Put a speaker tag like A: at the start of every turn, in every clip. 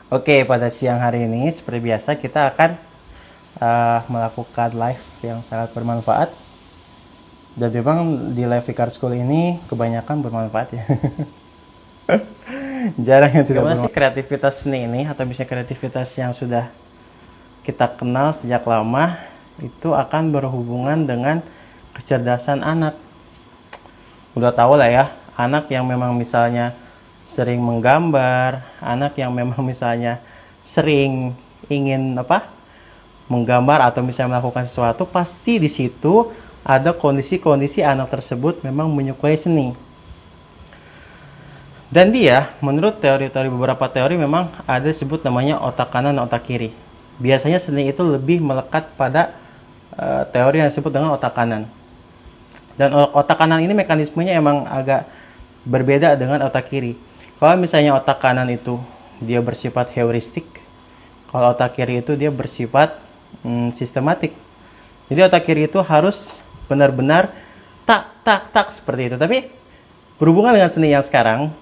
A: Oke, pada siang hari ini seperti biasa kita akan melakukan live yang sangat bermanfaat. Dan memang di live Vikar School ini kebanyakan bermanfaat ya. Jarang yang tidak bermanfaat. Kreativitas seni ini atau misalnya kreativitas yang sudah kita kenal sejak lama itu akan berhubungan dengan kecerdasan anak. Udah tahu lah ya, anak yang memang misalnya sering menggambar, anak yang memang misalnya sering ingin menggambar atau misalnya melakukan sesuatu, pasti di situ ada kondisi-kondisi anak tersebut memang menyukai seni. Dan dia, menurut teori-teori beberapa teori memang ada disebut namanya otak kanan dan otak kiri. Biasanya seni itu lebih melekat pada teori yang disebut dengan otak kanan. Dan otak kanan ini mekanismenya emang agak berbeda dengan otak kiri. Kalau misalnya otak kanan itu dia bersifat heuristik, kalau otak kiri itu dia bersifat sistematik. Jadi otak kiri itu harus benar-benar tak tak tak seperti itu. Tapi berhubungan dengan seni yang sekarang,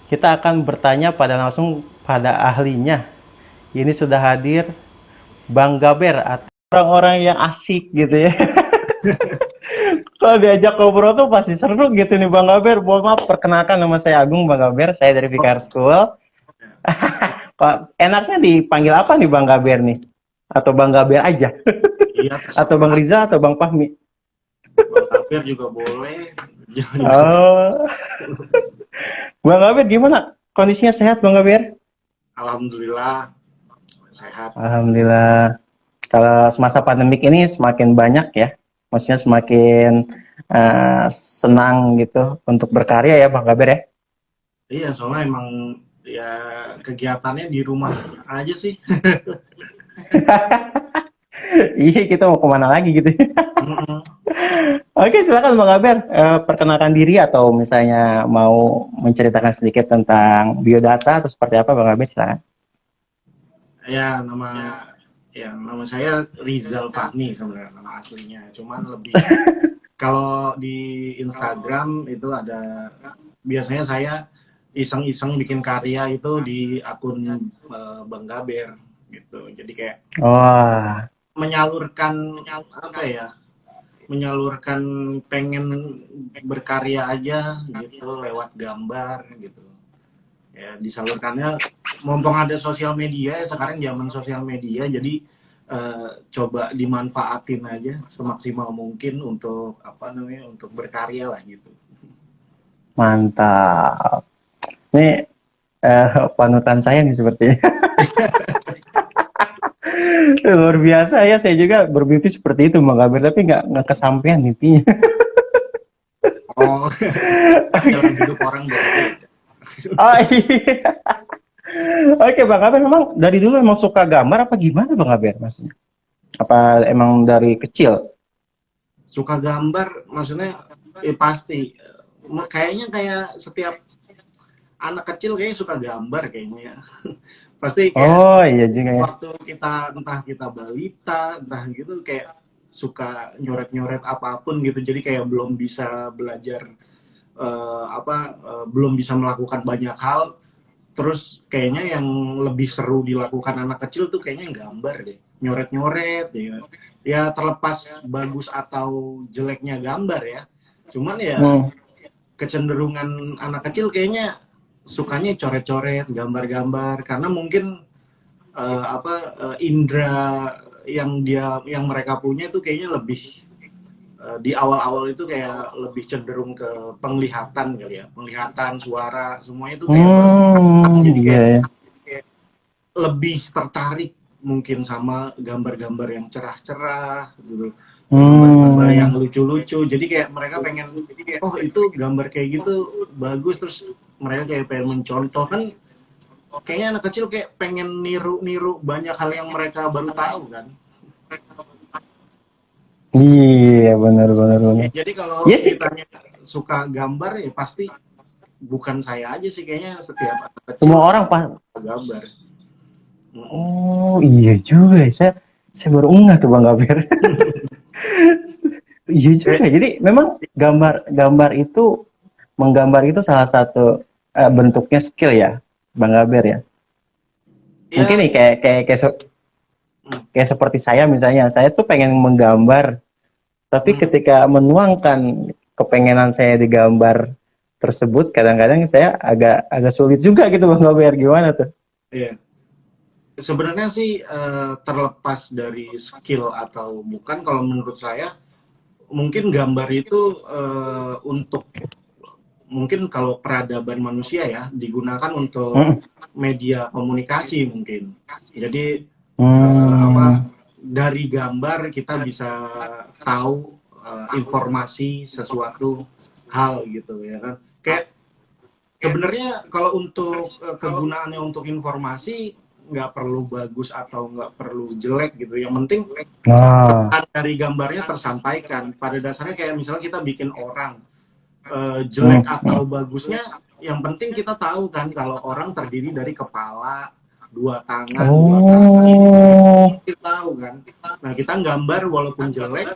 A: kita akan bertanya langsung pada ahlinya. Ini sudah hadir Bang Gaber atau orang-orang yang asik gitu ya. Kalau diajak ngobrol tuh pasti seru gitu nih Bang Gaber. Mohon maaf, perkenalkan nama saya Agung, Bang Gaber. Saya dari Vikar School. Kok enaknya dipanggil apa nih Bang Gaber nih? Atau Bang Gaber aja?
B: Iya,
A: Atau Bang Riza atau Bang Fahmi?
B: Bang Tapir juga boleh.
A: Oh. Bang Gaber gimana? Kondisinya sehat Bang Gaber?
B: Alhamdulillah sehat.
A: Alhamdulillah. Kalau semasa pandemik ini semakin banyak ya. Maksudnya semakin senang gitu untuk berkarya ya Bang Gaber ya?
B: Iya, soalnya emang ya kegiatannya di rumah aja sih.
A: Iya, kita mau kemana lagi gitu.
B: Mm-mm.
A: Oke, silakan Bang Gaber, perkenalkan diri atau misalnya mau menceritakan sedikit tentang biodata atau seperti apa Bang Gaber, silakan.
B: Ya, nama saya Rizal Fahmi sebenarnya nama aslinya. Cuman lebih kalau di Instagram itu ada biasanya saya iseng-iseng bikin karya itu di akun Bang Gaber gitu. Jadi kayak
A: Wah,
B: menyalurkan apa ya? Menyalurkan pengen berkarya aja gitu lewat gambar gitu ya disalurkannya mumpung ada sosial media ya sekarang zaman sosial media jadi coba dimanfaatin aja semaksimal mungkin untuk apa namanya untuk berkarya lah gitu.
A: mantap. Ini panutan saya nih sepertinya. Luar biasa ya, saya juga bermimpi seperti itu Bang Gaber, tapi nggak kesampaian mimpinya.
B: Oh. Kan jalan hidup orang beda.
A: Oh iya. Oke Bang Gaber, memang dari dulu emang suka gambar apa gimana Bang Gaber maksudnya? Apa emang dari kecil?
B: Suka gambar maksudnya pasti kayaknya kayak setiap anak kecil kayaknya suka gambar kayaknya ya. Pasti kayak
A: Oh iya juga ya.
B: waktu kita entah kita balita entah gitu kayak suka nyoret-nyoret apapun gitu jadi kayak belum bisa belajar belum bisa melakukan banyak hal terus kayaknya yang lebih seru dilakukan anak kecil tuh kayaknya gambar deh nyoret-nyoret ya ya terlepas bagus atau jeleknya gambar ya cuman ya
A: Hmm.
B: kecenderungan anak kecil kayaknya sukanya coret-coret gambar-gambar karena mungkin indera yang mereka punya itu kayaknya lebih di awal-awal itu kayak lebih cenderung ke penglihatan kali ya penglihatan suara semuanya itu kayak jadi
A: Iya ya.
B: kayak lebih tertarik mungkin sama gambar-gambar yang cerah-cerah gitu gambar-gambar yang
A: Hmm.
B: lucu-lucu jadi kayak mereka pengen oh itu gambar kayak gitu bagus terus mereka kayak pengen mencontoh kan kayaknya anak kecil kayak pengen niru-niru banyak hal yang mereka baru tahu kan.
A: Iya benar benar
B: Ya,
A: benar.
B: jadi kalau
A: Iya sih.
B: ditanya suka gambar ya pasti bukan saya aja sih kayaknya setiap anak kecil
A: Semua orang pak.
B: suka gambar. Mm-mm.
A: Oh iya juga ya. Saya baru ngeh tuh Bang Gaber. Iya juga.
B: Eh,
A: Jadi memang gambar itu menggambar itu salah satu bentuknya skill ya Bang Gaber ya. Mungkin
B: Ya,
A: nih kayak seperti saya misalnya, saya tuh pengen menggambar, tapi
B: mm,
A: ketika menuangkan kepengenan saya di gambar tersebut, kadang-kadang saya agak agak sulit juga gitu Bang Gaber, gimana tuh?
B: ya. Sebenarnya sih terlepas dari skill atau bukan, kalau menurut saya mungkin gambar itu untuk, mungkin kalau peradaban manusia ya, digunakan untuk
A: Hmm.
B: media komunikasi mungkin. Jadi
A: Hmm.
B: apa, dari gambar kita bisa tahu informasi sesuatu hal gitu ya kan. Kayak sebenarnya kalau untuk kegunaannya untuk informasi, nggak perlu bagus atau nggak perlu jelek gitu. Yang penting
A: Nah.
B: pesan dari gambarnya tersampaikan. Pada dasarnya kayak misalnya kita bikin orang, jelek
A: Hmm.
B: atau bagusnya, yang penting kita tahu kan kalau orang terdiri dari kepala, dua tangan, dua kaki,
A: Oh.
B: kita tahu kan. Nah, kita gambar walaupun jelek,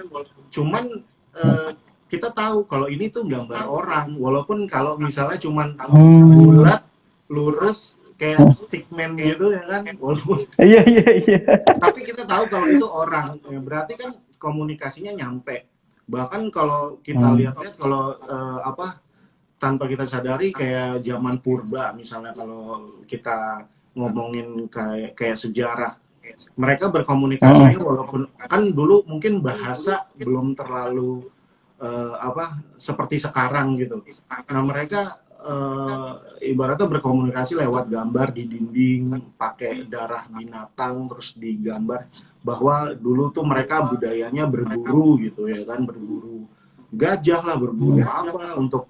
B: cuman eh, kita tahu kalau ini tuh gambar orang, walaupun kalau misalnya cuman
A: Hmm.
B: bulat, lurus, kayak stickman gitu ya kan, walaupun,
A: Iya, iya, iya.
B: tapi kita tahu kalau itu orang, ya berarti kan komunikasinya nyampe. Bahkan kalau kita
A: Hmm.
B: lihat-lihat, kalau apa, tanpa kita sadari, kayak zaman purba misalnya, kalau kita ngomongin kayak kayak sejarah, mereka berkomunikasinya
A: Hmm.
B: walaupun kan dulu mungkin bahasa belum terlalu apa seperti sekarang gitu. Nah, mereka ibaratnya berkomunikasi lewat gambar di dinding, pakai darah binatang terus digambar, bahwa dulu tuh mereka budayanya berburu gitu ya kan, berburu gajah lah, berburu apa, untuk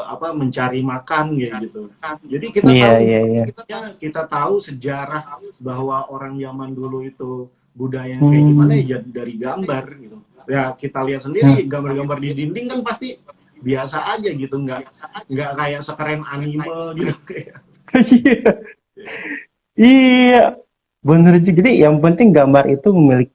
B: apa, mencari makan kayak gitu. Jadi kita
A: Iya,
B: tahu
A: iya, iya.
B: kita tahu sejarah bahwa orang zaman dulu itu budaya kayak gimana
A: Hmm.
B: ya, dari gambar gitu. Ya kita lihat
A: Hmm.
B: sendiri gambar-gambar di dinding kan pasti biasa aja gitu, nggak kayak sekeren anime gitu.
A: Iya. Iya, bener juga. Jadi yang penting gambar itu memiliki,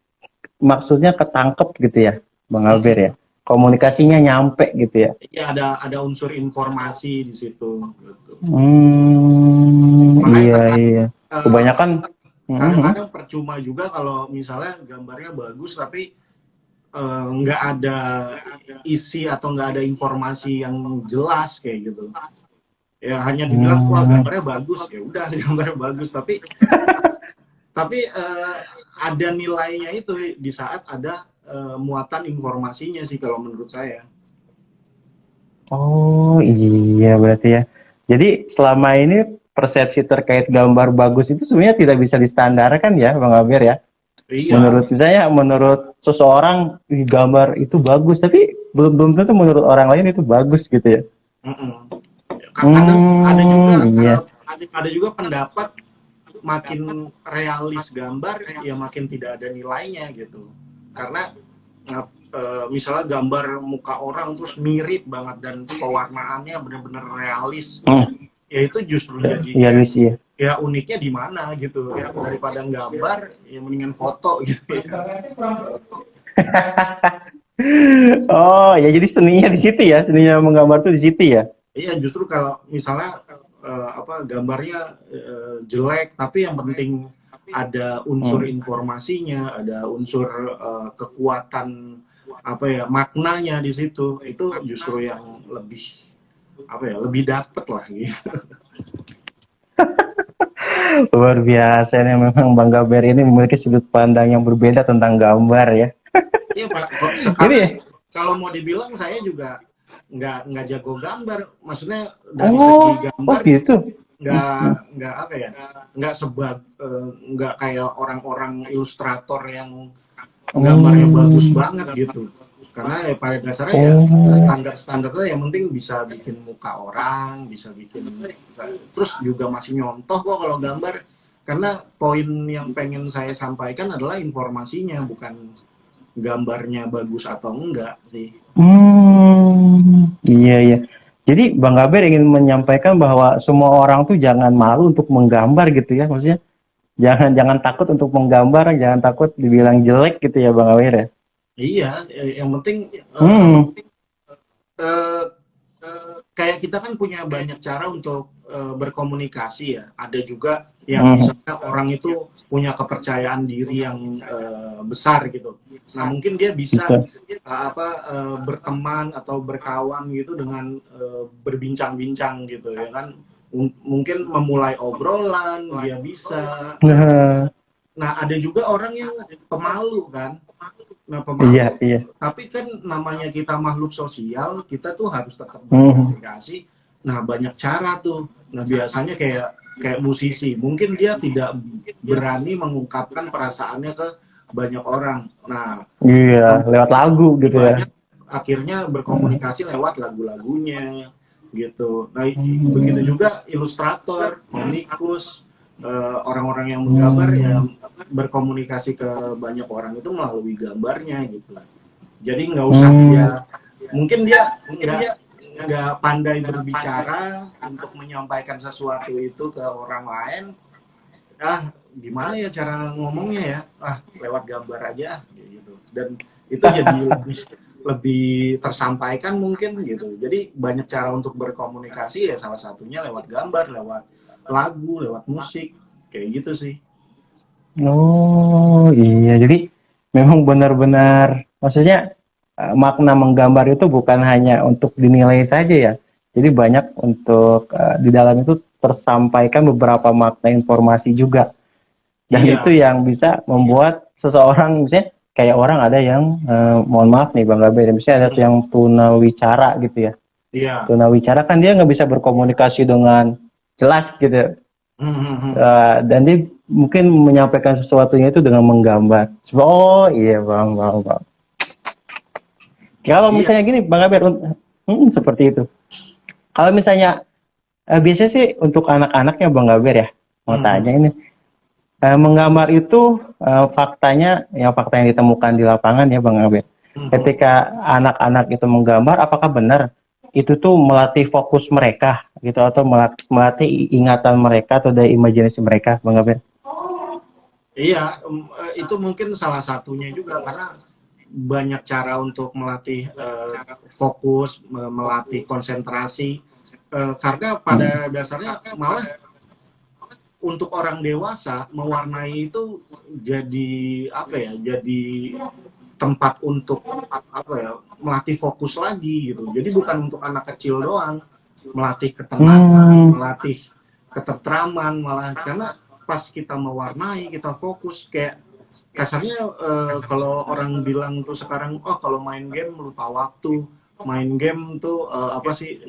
A: maksudnya ketangkep gitu ya, Bang Albert ya. Komunikasinya nyampe gitu ya.
B: Ya ada unsur informasi di situ gitu.
A: Hmm,
B: Makanya
A: iya, iya. Kebanyakan, mm-mm.
B: kadang-kadang percuma juga kalau misalnya gambarnya bagus tapi nggak ada isi atau nggak ada informasi yang jelas kayak gitu. Ya hanya dibilang wah
A: Hmm.
B: gambarnya bagus, ya udah gambarnya bagus, tapi ada nilainya itu di saat ada muatan informasinya sih kalau menurut saya.
A: Oh iya berarti ya. Jadi selama ini persepsi terkait gambar bagus itu sebenarnya tidak bisa distandarkan ya, Bang Albert ya.
B: Iya.
A: Menurut misalnya, menurut seseorang "Ih, gambar itu bagus, tapi belum belum tentu menurut orang lain itu bagus gitu ya.
B: Mm-mm. Kadang
A: Iya.
B: ada juga pendapat makin realis gambar ya makin tidak ada nilainya gitu, karena misalnya gambar muka orang terus mirip banget dan pewarnaannya benar-benar realis,
A: Hmm.
B: ya itu justru
A: Iya
B: jadinya,
A: Lucy ya.
B: ya uniknya di mana gitu ya, daripada gambar ya mendingan foto gitu ya.
A: Oh ya, jadi seninya di situ ya, seninya menggambar tuh di situ ya.
B: Iya, justru kalau misalnya apa, gambarnya jelek tapi yang penting ada unsur
A: Hmm.
B: informasinya, ada unsur kekuatan, apa ya, maknanya di situ, itu justru yang lebih, apa ya, lebih dapet lah gitu.
A: Luar biasa nih, memang Bang Gaber ini memiliki sudut pandang yang berbeda tentang gambar ya.
B: Iya Pak, kok
A: Ini
B: sekarang
A: ya.
B: kalau mau dibilang saya juga nggak jago gambar, maksudnya dari segi
A: Oh, oh
B: gambar
A: gitu.
B: nggak apa ya, nggak kayak orang-orang ilustrator yang gambarnya bagus
A: Hmm.
B: banget gitu, karena ya pada dasarnya ya
A: Oh.
B: standar-standarnya yang penting bisa bikin muka orang, bisa bikin, terus juga masih nyontoh kok kalau gambar, karena poin yang pengen saya sampaikan adalah informasinya, bukan gambarnya bagus atau enggak sih.
A: Iya, iya. Jadi Bang Gaber ingin menyampaikan bahwa semua orang tuh jangan malu untuk menggambar gitu ya, maksudnya jangan jangan takut untuk menggambar, jangan takut dibilang jelek gitu ya Bang Gaber ya.
B: Iya, yang penting
A: Hmm.
B: eh, kayak kita kan punya banyak cara untuk berkomunikasi ya. Ada juga yang misalnya orang itu punya kepercayaan diri yang besar gitu. Nah mungkin dia bisa berteman atau berkawan gitu dengan berbincang-bincang gitu ya kan. Mungkin memulai obrolan dia bisa. Nah ada juga orang yang pemalu kan. Nah pemalu, tapi kan namanya kita makhluk sosial, kita tuh harus tetap berkomunikasi. Nah banyak cara tuh. Nah biasanya kayak musisi, mungkin dia tidak berani mengungkapkan perasaannya ke banyak orang. Nah
A: lewat lagu gitu ya.
B: Akhirnya berkomunikasi lewat lagu-lagunya gitu. Nah begitu juga ilustrator, komikus, orang-orang yang menggambar ya berkomunikasi ke banyak orang itu melalui gambarnya gitu. Jadi nggak usah mungkin dia nggak pandai berbicara untuk menyampaikan sesuatu itu ke orang lain. Gimana ya cara ngomongnya ya? Lewat gambar aja gitu. Dan itu jadi lebih tersampaikan mungkin gitu. Jadi banyak cara untuk berkomunikasi ya, salah satunya lewat gambar, lewat lagu, lewat musik, kayak gitu sih.
A: Oh iya, jadi memang benar-benar maksudnya makna menggambar itu bukan hanya untuk dinilai saja ya. Jadi banyak untuk di dalam itu tersampaikan beberapa makna informasi juga. Dan itu yang bisa membuat seseorang, misalnya kayak orang ada yang mohon maaf nih Bang Gaber, misalnya ada yang tunawicara gitu ya. Tunawicara kan dia nggak bisa berkomunikasi dengan jelas gitu. Dan dia mungkin menyampaikan sesuatunya itu dengan menggambar. Oh iya bang. Kalau misalnya gini Bang Gaber, seperti itu. Kalau misalnya biasanya sih untuk anak-anaknya Bang Gaber ya, mau tanya ini, menggambar itu faktanya fakta yang ditemukan di lapangan ya Bang Gaber. Ketika anak-anak itu menggambar, apakah benar itu tuh melatih fokus mereka gitu atau melatih ingatan mereka atau daya imajinasi mereka Bang Gaber?
B: Iya, itu mungkin salah satunya juga karena banyak cara untuk melatih fokus, melatih konsentrasi. Karena pada dasarnya malah untuk orang dewasa mewarnai itu jadi jadi tempat untuk melatih fokus lagi gitu. Jadi bukan untuk anak kecil doang, melatih ketenangan, melatih ketentraman malah, karena pas kita mewarnai, kita fokus, kayak kasarnya kalau orang bilang tuh sekarang, kalau main game lupa waktu, main game tuh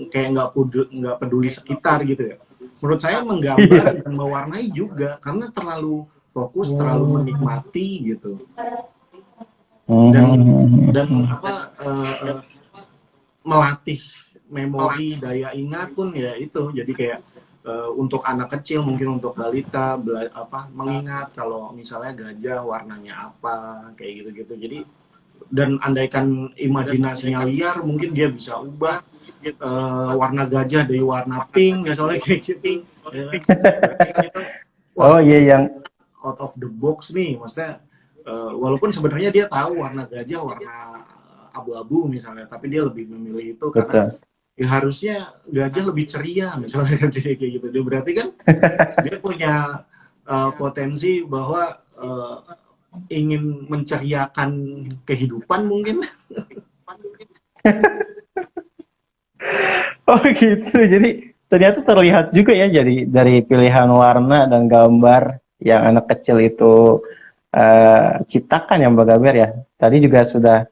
B: kayak nggak peduli sekitar gitu ya. Menurut saya menggambar dan mewarnai juga, karena terlalu fokus, terlalu menikmati gitu. Dan melatih memori, daya ingat pun ya itu. Jadi kayak untuk anak kecil, mungkin untuk balita mengingat kalau misalnya gajah warnanya apa, kayak gitu-gitu. Jadi dan andaikan imajinasinya liar, mungkin dia bisa ubah warna gajah dari warna pink misalnya, kayak gitu. Yang out of the box nih, maksudnya walaupun sebenarnya dia tahu warna gajah warna abu-abu misalnya, tapi dia lebih memilih itu karena ya harusnya gajah lebih ceria misalnya, kayak gitu. Dia berarti kan dia punya potensi bahwa ingin menceriakan kehidupan mungkin.
A: Oh gitu, jadi ternyata terlihat juga ya, jadi dari pilihan warna dan gambar yang anak kecil itu ciptakan ya Mbak Gaber ya. Tadi juga sudah,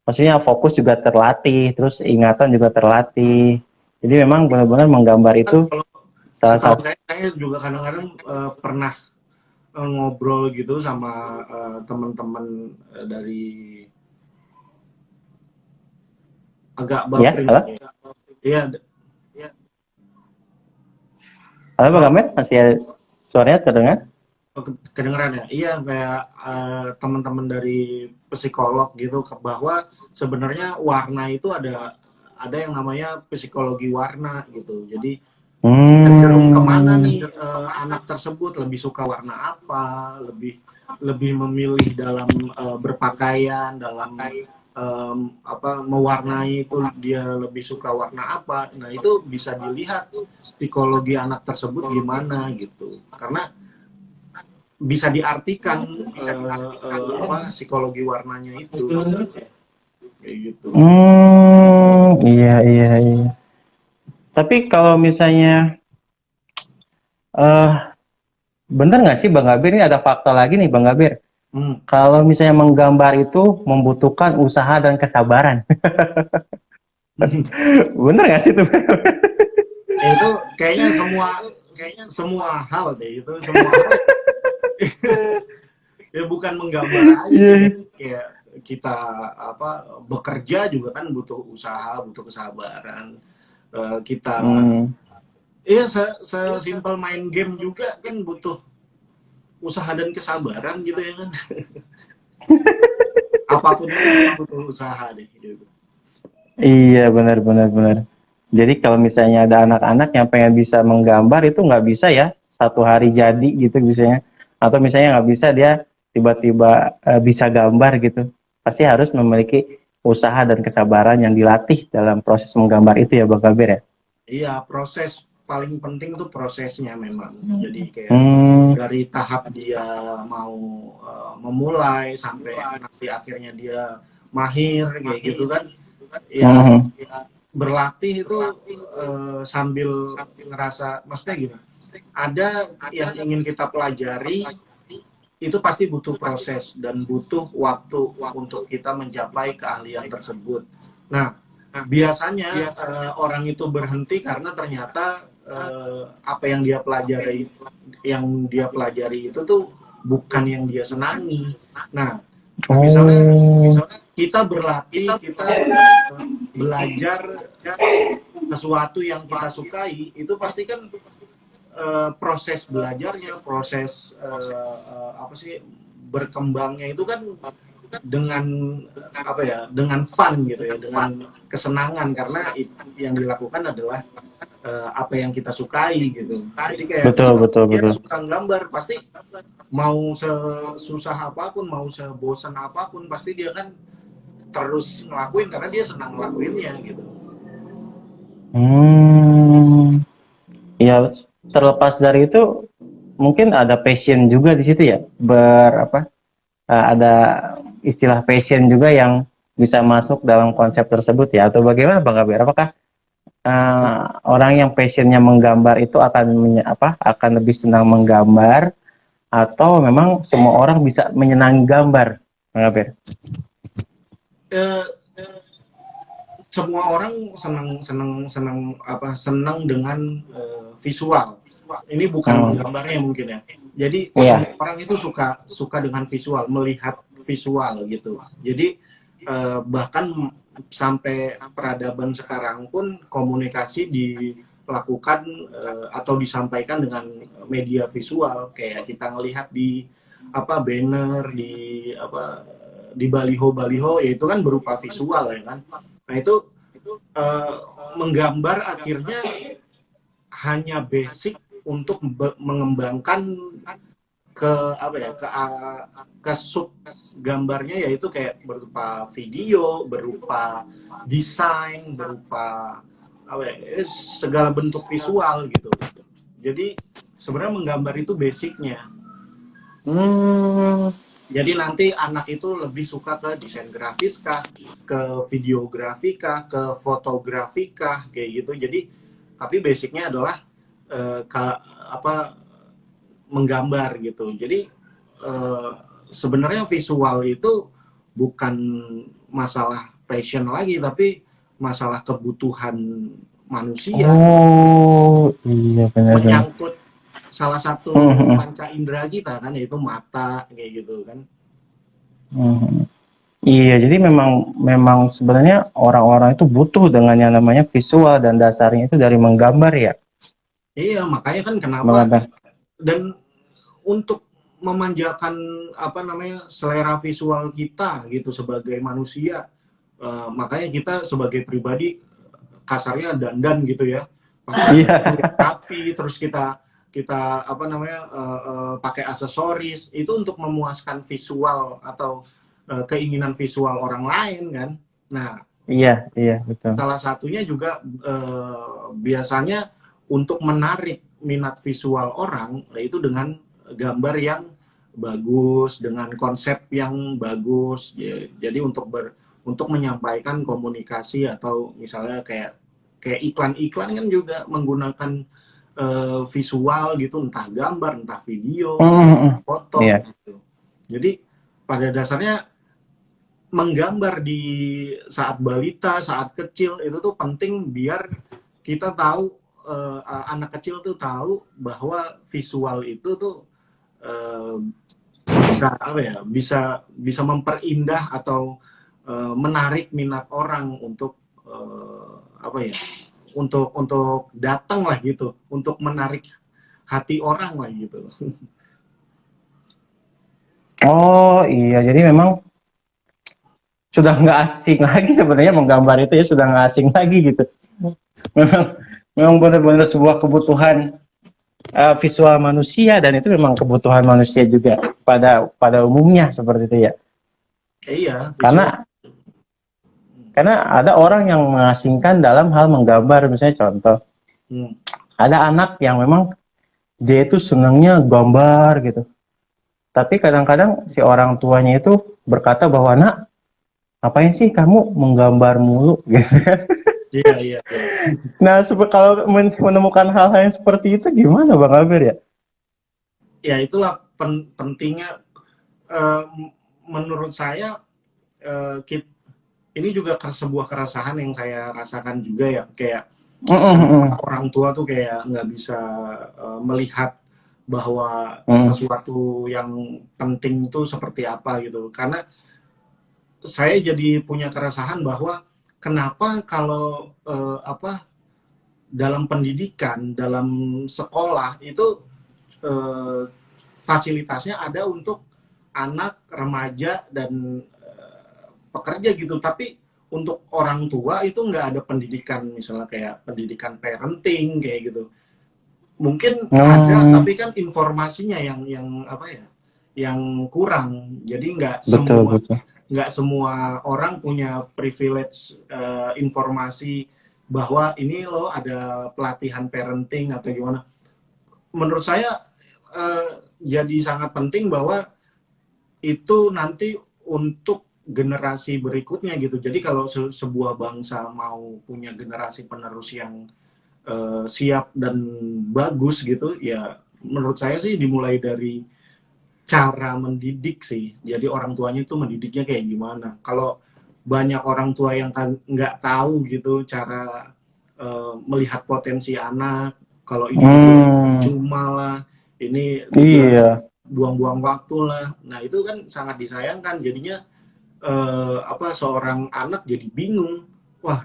A: maksudnya fokus juga terlatih, terus ingatan juga terlatih. Jadi memang benar-benar menggambar itu salah satu.
B: Saya juga kadang-kadang pernah ngobrol gitu sama teman-teman dari agak buffering. Iya.
A: Halo Pak Gamer, masih suaranya terdengar?
B: Kedengeran ya? Iya, kayak teman-teman dari psikolog gitu, bahwa sebenarnya warna itu ada yang namanya psikologi warna gitu. Jadi cenderung kemana nih anak tersebut, lebih suka warna apa, lebih memilih dalam berpakaian, dalam mewarnai itu dia lebih suka warna apa. Nah, itu bisa dilihat psikologi anak tersebut gimana gitu. Karena bisa diartikan psikologi warnanya itu kayak gitu.
A: Iya, iya, iya. Tapi kalau misalnya eh bener nggak sih Bang Gabir, ini ada fakta lagi nih Bang Gabir.
B: Hmm.
A: Kalau misalnya menggambar itu membutuhkan usaha dan kesabaran. Bener nggak sih itu?
B: Itu kayaknya semua hal deh, itu semua hal. Ya bukan menggambar aja sih,
A: Iya.
B: kayak kita bekerja juga kan butuh usaha, butuh kesabaran. Kita
A: Hmm.
B: ya sesimpel main game juga kan butuh usaha dan kesabaran gitu ya kan. Apapun itu memang butuh usaha deh gitu.
A: Iya, benar, benar, benar. Jadi kalau misalnya ada anak-anak yang pengen bisa menggambar itu nggak bisa ya satu hari jadi gitu misalnya, atau misalnya nggak bisa dia tiba-tiba bisa gambar gitu. Pasti harus memiliki usaha dan kesabaran yang dilatih dalam proses menggambar itu ya Bang Kabir ya.
B: Iya, proses paling penting tuh prosesnya memang. Jadi kayak
A: Hmm.
B: dari tahap dia mau memulai sampai nanti akhirnya dia mahir kayak gitu kan. Ya,
A: Mhm.
B: berlatih itu sambil ngerasa, maksudnya gini, ada yang ingin kita pelajari itu pasti butuh proses dan butuh waktu untuk kita mencapai keahlian tersebut. Nah, biasanya orang itu berhenti karena ternyata apa yang dia pelajari itu tuh bukan yang dia senangi. Nah, misalnya
A: Oh.
B: kita berlatih, kita belajar sesuatu yang kita sukai, itu pasti kan proses belajarnya, proses berkembangnya itu kan dengan dengan fun gitu ya, dengan kesenangan, karena yang dilakukan adalah apa yang kita sukai gitu. Jadi kayak
A: Betul,
B: misalnya
A: betul,
B: dia
A: betul.
B: suka gambar, pasti mau sesusah apapun, mau sebosan apapun, pasti dia kan terus ngelakuin karena dia senang ngelakuinnya gitu.
A: Hmm. Ya, terlepas dari itu mungkin ada passion juga di situ ya. Ada istilah passion juga yang bisa masuk dalam konsep tersebut ya, atau bagaimana Bang Kabir? Apakah orang yang passionnya menggambar itu akan lebih senang menggambar, atau memang semua orang bisa menyenangi gambar, Bang Kabir?
B: Eh, Semua orang senang dengan visual. Ini bukan
A: Hmm.
B: menggambarnya mungkin ya. Jadi
A: Iya.
B: semua orang itu suka dengan visual, melihat visual gitu. Jadi bahkan sampai peradaban sekarang pun komunikasi dilakukan atau disampaikan dengan media visual, kayak kita ngelihat di banner, di baliho-baliho, ya itu kan berupa visual ya kan. Nah, itu uh, menggambar akhirnya hanya basic untuk mengembangkan ke sub gambarnya, yaitu kayak berupa video, berupa desain, berupa segala bentuk visual gitu. Jadi sebenarnya menggambar itu basicnya.
A: Hmm.
B: Jadi nanti anak itu lebih suka ke desain grafis kah, ke videografi kah, ke fotografi kah, kayak gitu. Jadi tapi basicnya adalah menggambar gitu. Jadi sebenarnya visual itu bukan masalah passion lagi, tapi masalah kebutuhan manusia.
A: Oh, iya, benar-benar.
B: Menyangkut salah satu panca indera kita kan, yaitu mata kayak gitu kan.
A: Iya, jadi memang memang sebenarnya orang-orang itu butuh dengan yang namanya visual, dan dasarnya itu dari menggambar ya.
B: Iya, makanya kan kenapa,
A: Menggambar.
B: dan untuk memanjakan selera visual kita gitu sebagai manusia, makanya kita sebagai pribadi kasarnya dandan gitu ya, pakai
A: Iya.
B: kulit rapi, terus kita pakai aksesoris itu untuk memuaskan visual atau keinginan visual orang lain kan. Nah,
A: Iya, iya, betul.
B: salah satunya juga biasanya untuk menarik minat visual orang, yaitu dengan gambar yang bagus, dengan konsep yang bagus. Jadi untuk menyampaikan komunikasi, atau misalnya kayak iklan-iklan kan juga menggunakan visual gitu, entah gambar, entah video, foto
A: Iya.
B: gitu. Jadi pada dasarnya menggambar di saat balita, saat kecil itu tuh penting biar kita tahu, anak kecil tuh tahu bahwa visual itu tuh eh, bisa apa ya, bisa memperindah atau menarik minat orang untuk apa ya, untuk datang lah gitu, untuk menarik hati orang lah gitu.
A: Oh iya, jadi memang sudah nggak asing lagi sebenarnya menggambar itu ya, sudah nggak asing lagi gitu. Memang memang benar-benar sebuah kebutuhan visual manusia, dan itu memang kebutuhan manusia juga pada umumnya seperti itu ya.
B: Iya, visual.
A: Karena ada orang yang mengasingkan dalam hal menggambar, misalnya contoh, ada anak yang memang dia itu senangnya gambar gitu, tapi kadang-kadang si orang tuanya itu berkata bahwa, nak, ngapain sih kamu menggambar mulu gitu.
B: Iya, iya, iya.
A: Nah, kalau menemukan hal-hal yang seperti itu gimana Bang Abir ya?
B: Ya itulah pentingnya, menurut saya, ini juga sebuah keresahan yang saya rasakan juga ya, kayak orang tua tuh kayak nggak bisa melihat bahwa sesuatu yang penting itu seperti apa gitu. Karena saya jadi punya keresahan bahwa kenapa kalau dalam pendidikan, dalam sekolah itu fasilitasnya ada untuk anak, remaja, dan pekerja gitu, tapi untuk orang tua itu nggak ada pendidikan, misalnya kayak pendidikan parenting kayak gitu. Mungkin ada, tapi kan informasinya yang apa ya, yang kurang. Jadi nggak semua orang punya privilege informasi bahwa ini loh ada pelatihan parenting atau gimana. Menurut saya jadi sangat penting bahwa itu nanti untuk generasi berikutnya gitu. Jadi kalau sebuah bangsa mau punya generasi penerus yang siap dan bagus gitu, ya menurut saya sih dimulai dari cara mendidik sih. Jadi orang tuanya itu mendidiknya kayak gimana. Kalau banyak orang tua yang nggak tahu gitu cara melihat potensi anak, kalau ini cuma lah, ini buang-buang waktu lah. Nah itu kan sangat disayangkan. Jadinya seorang anak jadi bingung. Wah,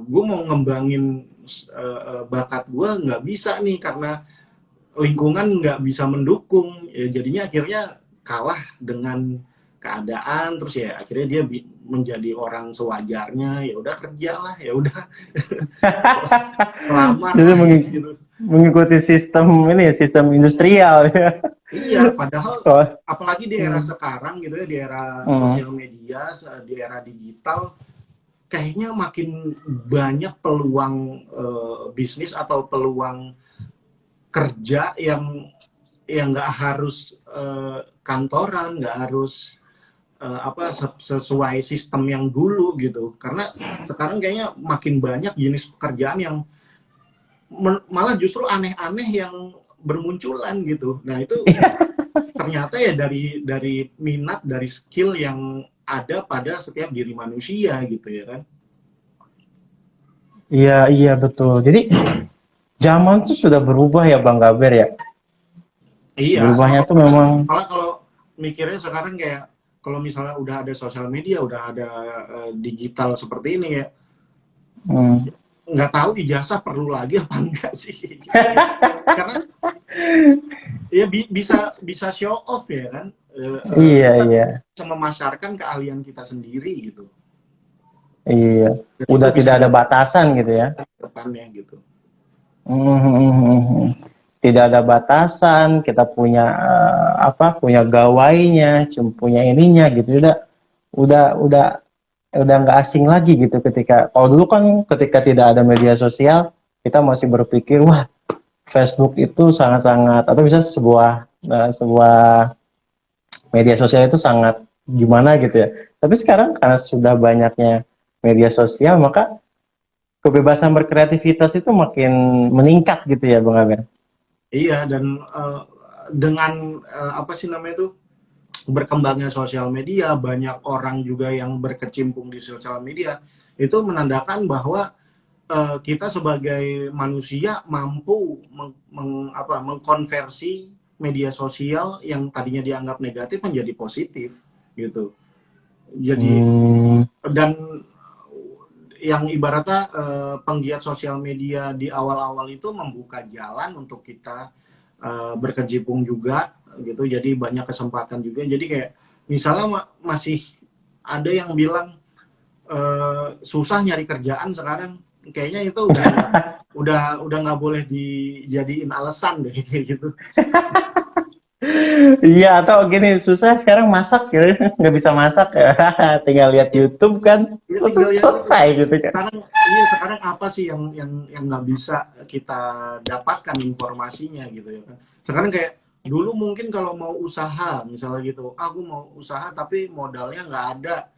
B: gue mau ngembangin bakat gue nggak bisa nih karena lingkungan nggak bisa mendukung. Ya, jadinya akhirnya kalah dengan keadaan, terus ya akhirnya dia menjadi orang sewajarnya, ya udah kerja lah, ya udah lamar
A: gitu. Mengikuti sistem ini ya, sistem industrial ya.
B: Iya, padahal apalagi di era sekarang gitu ya, di era sosial media, di era digital, kayaknya makin banyak peluang bisnis atau peluang kerja yang nggak harus kantoran, nggak harus sesuai sistem yang dulu gitu. Karena sekarang kayaknya makin banyak jenis pekerjaan yang malah justru aneh-aneh yang bermunculan gitu. Nah itu ternyata ya dari minat, dari skill yang ada pada setiap diri manusia gitu ya kan.
A: Iya betul. Jadi zaman tuh sudah berubah ya Bang Gaber ya.
B: Iya.
A: Berubahnya tuh memang.
B: Malah kalau mikirnya sekarang kayak kalau misalnya udah ada sosial media, udah ada digital seperti ini ya. Nggak tahu ijazah perlu lagi apa enggak sih. Karena ya bisa show off ya kan.
A: Iya.
B: Bisa memasarkan keahlian kita sendiri gitu.
A: Iya. Dan udah tidak ada batasan gitu ya.
B: Depannya gitu.
A: Tidak ada batasan, kita punya punya gawainya, punya ininya gitu, udah udah udah nggak asing lagi gitu ketika kalau dulu kan ketika tidak ada media sosial kita masih berpikir wah Facebook itu sangat-sangat atau bisa sebuah media sosial itu sangat gimana gitu ya. Tapi sekarang karena sudah banyaknya media sosial maka kebebasan berkreativitas itu makin meningkat gitu ya Bang Amir.
B: Iya, dan dengan apa sih namanya itu, berkembangnya sosial media, banyak orang juga yang berkecimpung di sosial media, itu menandakan bahwa kita sebagai manusia mampu mengkonversi media sosial yang tadinya dianggap negatif menjadi positif gitu. Jadi
A: Hmm,
B: dan yang ibaratnya penggiat sosial media di awal-awal itu membuka jalan untuk kita berkecimpung juga gitu, jadi banyak kesempatan juga. Jadi kayak misalnya masih ada yang bilang susah nyari kerjaan sekarang, kayaknya itu udah nggak boleh dijadiin alasan deh kayak gitu.
A: iya atau gini susah sekarang masak gitu nggak bisa masak ya tinggal lihat YouTube kan
B: Ya
A: terus
B: tinggal yang itu.
A: selesai gitu kan.
B: Sekarang iya, sekarang apa sih yang nggak bisa kita dapatkan informasinya gitu ya kan. Sekarang kayak dulu mungkin kalau mau usaha misalnya gitu, aku mau usaha tapi modalnya nggak ada.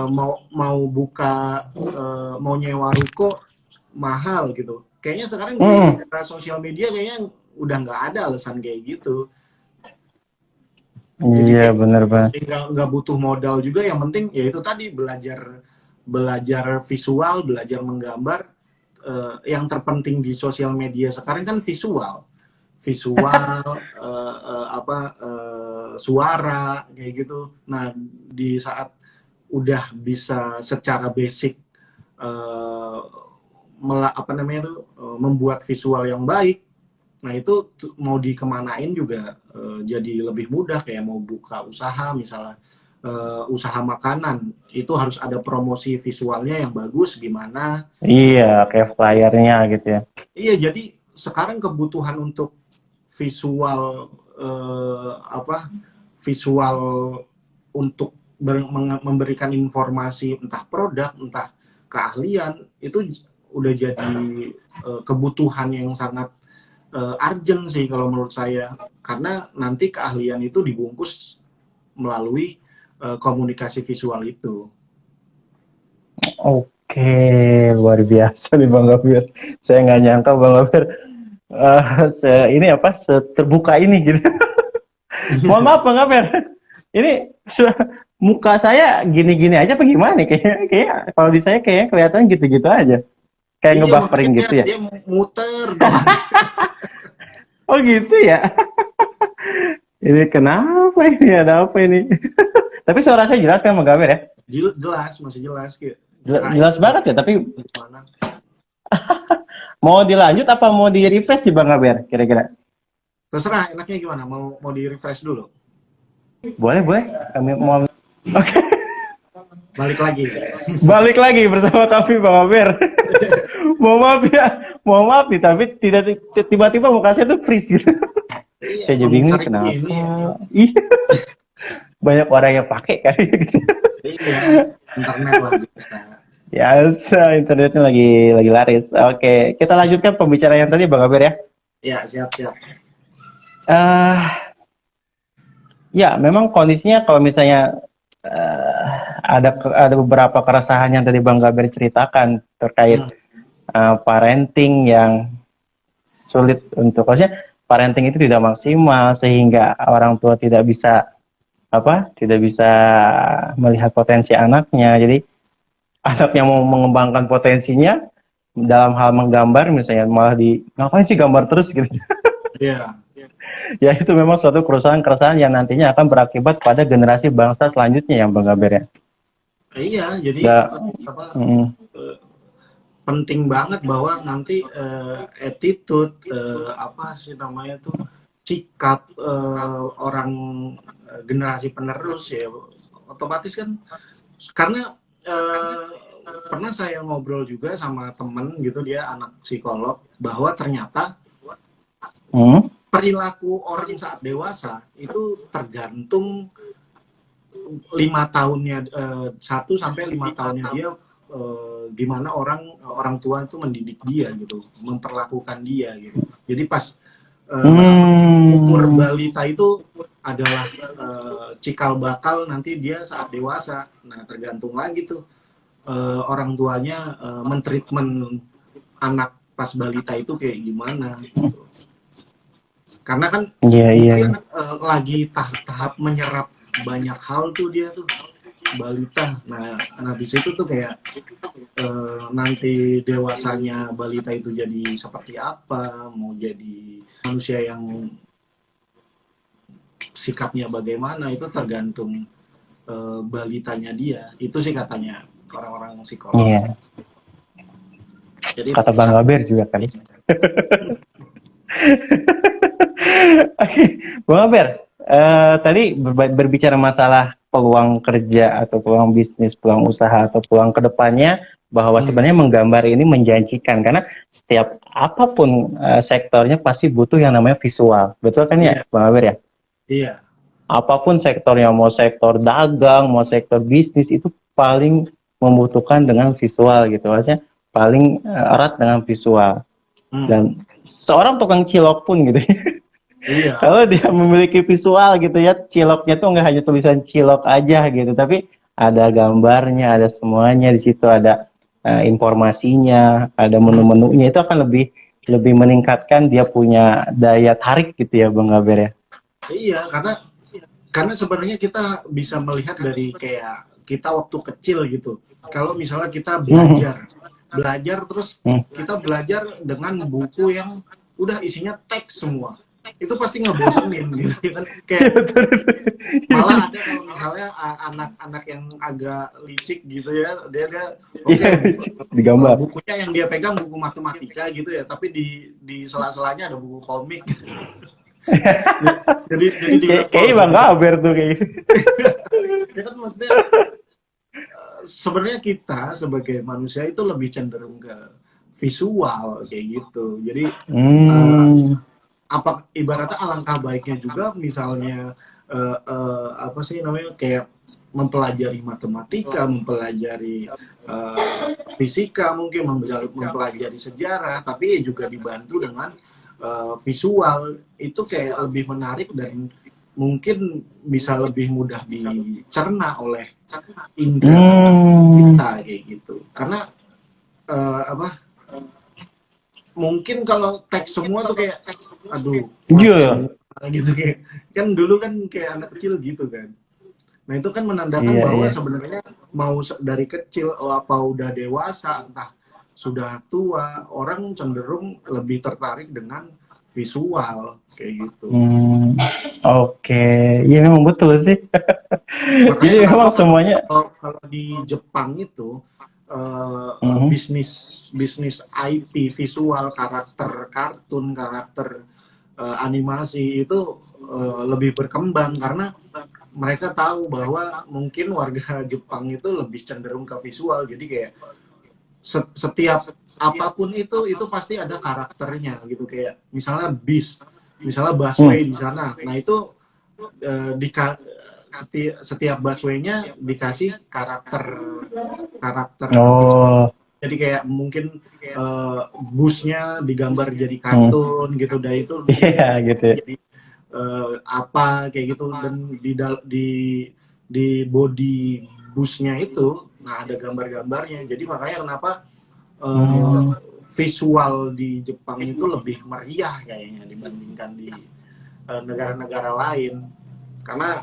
B: Mau mau buka mau nyewa ruko mahal gitu. Kayaknya sekarang di
A: Hmm,
B: era sosial media kayaknya udah nggak ada alasan kayak gitu. Jadi
A: iya
B: kayak
A: bener banget.
B: nggak butuh modal juga, yang penting ya itu tadi, belajar belajar visual, belajar menggambar. Yang terpenting di sosial media sekarang kan visual, visual suara kayak gitu. Nah, di saat udah bisa secara basic eh, apa namanya itu, membuat visual yang baik. Nah itu mau dikemanain juga jadi lebih mudah, kayak mau buka usaha misalnya, usaha makanan itu harus ada promosi visualnya yang bagus gimana
A: Iya
B: gitu.
A: kayak flyernya gitu ya.
B: Iya, jadi sekarang kebutuhan untuk visual apa visual untuk memberikan informasi, entah produk entah keahlian, itu udah jadi kebutuhan yang sangat urgent sih kalau menurut saya, karena nanti keahlian itu dibungkus melalui komunikasi visual itu.
A: Oke, luar biasa nih Bang Gafir. Saya nggak nyangka Bang Gafir ini apa terbuka ini gitu. Mohon maaf Bang Gafir. Ini muka saya gini-gini aja apa gimana nih? Kayak kalau di saya kayaknya kelihatan gitu-gitu aja. Kayak
B: Iya, makanya
A: ngebuffering
B: dia
A: gitu ya.
B: dia muter doang.
A: Oh gitu ya. Ini kenapa ini? Ada apa ini? Tapi suara saya jelas kan Bang Gafir ya?
B: Jelas, masih jelas gitu.
A: Jelas
B: Kirain
A: banget ya, tapi
B: gimana.
A: mau dilanjut apa mau di refresh sih Bang Gafir kira-kira?
B: Terserah enaknya gimana, mau mau di refresh dulu.
A: Boleh, boleh. Kami mau Oke,
B: Balik lagi.
A: balik lagi bersama kami Bang Gafir. Mohon maaf ya, mohon maaf nih, tapi tidak tiba-tiba muka saya tuh freeze gitu.
B: Iya,
A: Saya jadi
B: emang
A: bingung
B: sering
A: kenapa.
B: gini.
A: Iya, banyak orang yang pakai kali gitu.
B: Iya, internet lah biasa.
A: Ya, internetnya lagi laris. Oke, kita lanjutkan pembicaraan yang tadi Bang Gafir ya.
B: Ya, siap siap.
A: eh Ya, memang kondisinya kalau misalnya eh, ada beberapa keresahan yang tadi Bang Gaber ceritakan terkait
B: Hmm.
A: Parenting yang sulit untuk, maksudnya parenting itu tidak maksimal sehingga orang tua tidak bisa melihat potensi anaknya. Jadi anaknya mau mengembangkan potensinya dalam hal menggambar misalnya malah ngapain sih gambar terus gitu.
B: Iya.
A: Ya itu memang suatu keresahan-keresahan yang nantinya akan berakibat pada generasi bangsa selanjutnya yang Bang Gaber ya.
B: Iya, jadi
A: Ya,
B: apa
A: mm,
B: penting banget bahwa nanti attitude, apa sih namanya tuh, sikap orang generasi penerus ya, otomatis kan, karena pernah saya ngobrol juga sama temen gitu, dia anak psikolog, bahwa ternyata
A: mm,
B: perilaku orang saat dewasa itu tergantung 5 tahunnya 1 sampai 5 tahunnya dia gimana orang tua itu mendidik dia gitu, memperlakukan dia gitu. Jadi pas umur balita itu adalah cikal bakal nanti dia saat dewasa. Nah, tergantung lagi tuh orang tuanya mentreatment anak pas balita itu kayak gimana gitu. Karena kan mungkin lagi tahap-tahap menyerap banyak hal tuh dia tuh balita. Nah di situ tuh kayak nanti dewasanya balita itu jadi seperti apa, mau jadi manusia yang sikapnya bagaimana, itu tergantung balitanya dia. Itu sih katanya orang-orang psikolog.
A: Iya.
B: Jadi
A: Kata Bang Gaber juga kali. Oke, Bang Gaber, tadi berbicara masalah peluang kerja atau peluang bisnis, peluang usaha atau peluang kedepannya, bahwa sebenarnya menggambar ini menjanjikan karena setiap apapun sektornya pasti butuh yang namanya visual, betul kan ya, Bang Gaber ya?
B: Iya.
A: Apapun sektornya, mau sektor dagang, mau sektor bisnis, itu paling membutuhkan dengan visual gitu, maksudnya paling erat dengan visual. Dan seorang tukang cilok pun gitu
B: iya.
A: kalau dia memiliki visual gitu ya, ciloknya tuh nggak hanya tulisan cilok aja gitu, tapi ada gambarnya, ada semuanya di situ, ada informasinya, ada menu-menunya, itu akan lebih meningkatkan dia punya daya tarik gitu ya, Bang Gaber ya.
B: Iya, karena sebenarnya kita bisa melihat dari kayak kita waktu kecil gitu. Kalau misalnya kita belajar terus kita belajar dengan buku yang udah isinya teks semua, itu pasti ngebosenin gitu kan. Kayak malah ada kalau misalnya anak-anak yang agak licik gitu ya, dia
A: digambar.
B: Bukunya yang dia pegang buku matematika gitu ya, tapi di sela-selanya ada buku komik. jadi
A: kayak Bang Gaber tuh kayak.
B: Ya kan, maksudnya sebenarnya kita sebagai manusia itu lebih cenderung ke visual kayak gitu. Jadi ibaratnya alangkah baiknya juga misalnya apa sih namanya, kayak mempelajari matematika, mempelajari fisika, mungkin mempelajari sejarah, tapi juga dibantu dengan visual. Itu kayak lebih menarik dan mungkin bisa lebih mudah dicerna oleh indera kita kayak gitu. Karena mungkin kalau teks semua tuh kayak aduh gitu, kayak kan dulu kan kayak anak kecil gitu kan. Nah itu kan menandakan bahwa sebenarnya mau dari kecil apa udah dewasa, entah sudah tua, orang cenderung lebih tertarik dengan visual kayak gitu.
A: Oke, ya memang betul sih. Jadi memang semuanya.
B: Kalau di Jepang itu bisnis IP visual, karakter kartun, karakter animasi itu lebih berkembang karena mereka tahu bahwa mungkin warga Jepang itu lebih cenderung ke visual. Jadi kayak setiap apapun itu pasti ada karakternya gitu. Kayak misalnya misalnya busway di sana. Nah itu setiap busway-nya dikasih karakter visual. Jadi kayak mungkin busnya digambar jadi kartun gitu, dan itu
A: gitu.
B: Jadi apa kayak gitu, dan di body busnya itu nah ada gambar-gambarnya. Jadi makanya kenapa visual di Jepang itu lebih meriah kayaknya dibandingkan di negara-negara lain, karena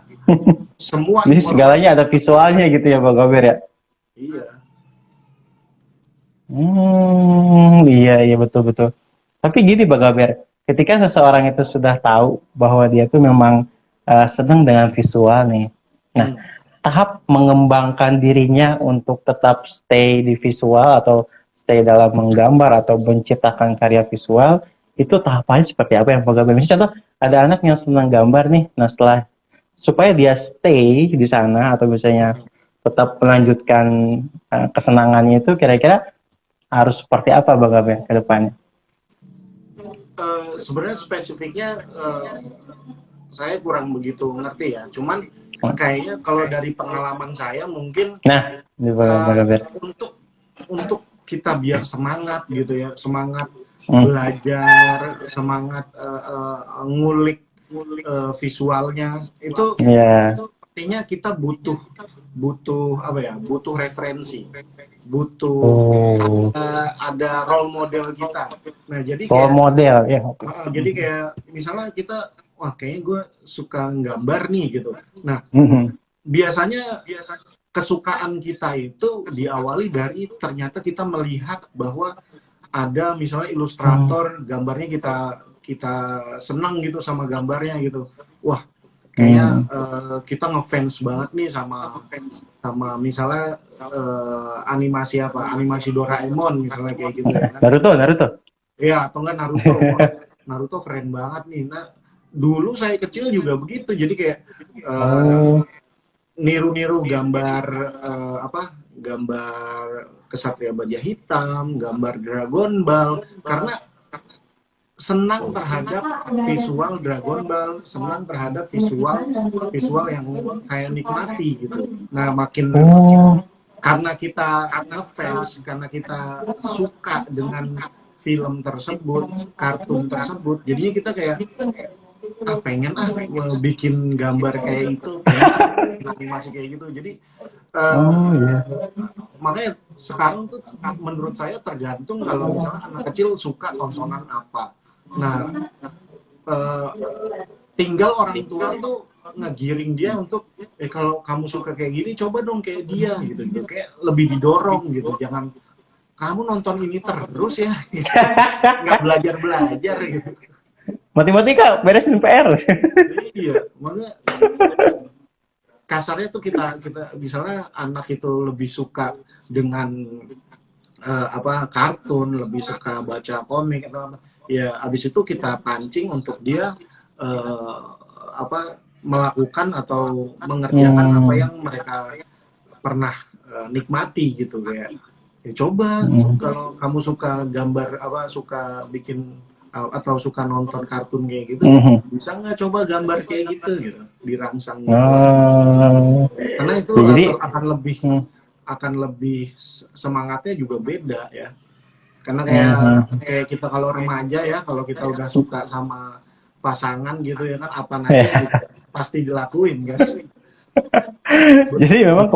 B: semua
A: ini segalanya ada visualnya gitu ya, Bang Gaber ya.
B: Iya.
A: Iya betul. Tapi gini, Bang Gaber, ketika seseorang itu sudah tahu bahwa dia tuh memang senang dengan visual nih, nah tahap mengembangkan dirinya untuk tetap stay di visual atau stay dalam menggambar atau menciptakan karya visual, itu tahapannya seperti apa yang Bang Gaber? Misalnya contoh, ada anak yang senang gambar nih, nah setelah supaya dia stay di sana atau misalnya tetap melanjutkan kesenangannya itu, kira-kira harus seperti apa Bang Gaber ke depannya?
B: Sebenarnya spesifiknya saya kurang begitu ngerti ya. Cuman kayaknya kalau dari pengalaman saya mungkin
A: Nah, ini Bang Gafir.
B: untuk kita biar semangat gitu ya, semangat
A: Hmm.
B: belajar, semangat ngulik visualnya itu
A: Ya.
B: artinya kita butuh apa ya, butuh referensi, butuh
A: Oh,
B: ada role model kita. Nah jadi
A: role
B: kayak
A: model ya.
B: jadi kayak misalnya kita, wah kayaknya gue suka gambar nih gitu. Nah
A: Mhm.
B: biasanya kesukaan kita itu diawali dari ternyata kita melihat bahwa ada misalnya ilustrator gambarnya kita senang gitu sama gambarnya gitu. Wah, kayaknya kita ngefans banget nih sama misalnya animasi apa? Animasi Doraemon misalnya kayak gitu ya kan.
A: Naruto.
B: Ya, atau enggak Naruto. Wah, Naruto keren banget nih. Nah, dulu saya kecil juga begitu. Jadi kayak
A: Oh.
B: niru-niru gambar gambar Kesatria Baja Hitam, gambar Dragon Ball, karena senang terhadap visual Dragon Ball, senang terhadap visual yang saya nikmati gitu. Nah, makin
A: Oh.
B: karena kita ngefans, karena kita suka dengan film tersebut, kartun tersebut, jadinya kita kayak pengen bikin gambar kayak itu, pengen animasi kayak gitu. Jadi
A: Oh ya.
B: makanya sekarang tuh menurut saya tergantung kalau misalnya anak kecil suka tontonan apa. Nah, tinggal orang tua tuh ngegiring dia untuk kalau kamu suka kayak gini coba dong kayak dia gitu, kayak lebih didorong gitu, jangan kamu nonton ini terus ya nggak belajar gitu.
A: Matematika, beresin PR.
B: Iya, makanya kasarnya tuh kita misalnya anak itu lebih suka dengan kartun, lebih suka baca komik atau apa, ya abis itu kita pancing untuk dia melakukan atau mengerjakan apa yang mereka pernah nikmati gitu, kayak ya coba kalau kamu suka gambar suka bikin atau suka nonton kartun kayak gitu, bisa nggak coba gambar kayak gitu dirangsang gitu. Karena itu
A: jadi
B: akan lebih semangatnya juga beda ya. Karena kayak kita kalau remaja ya, kalau kita udah suka sama pasangan gitu ya kan, apa aja gitu, pasti dilakuin guys.
A: Jadi memang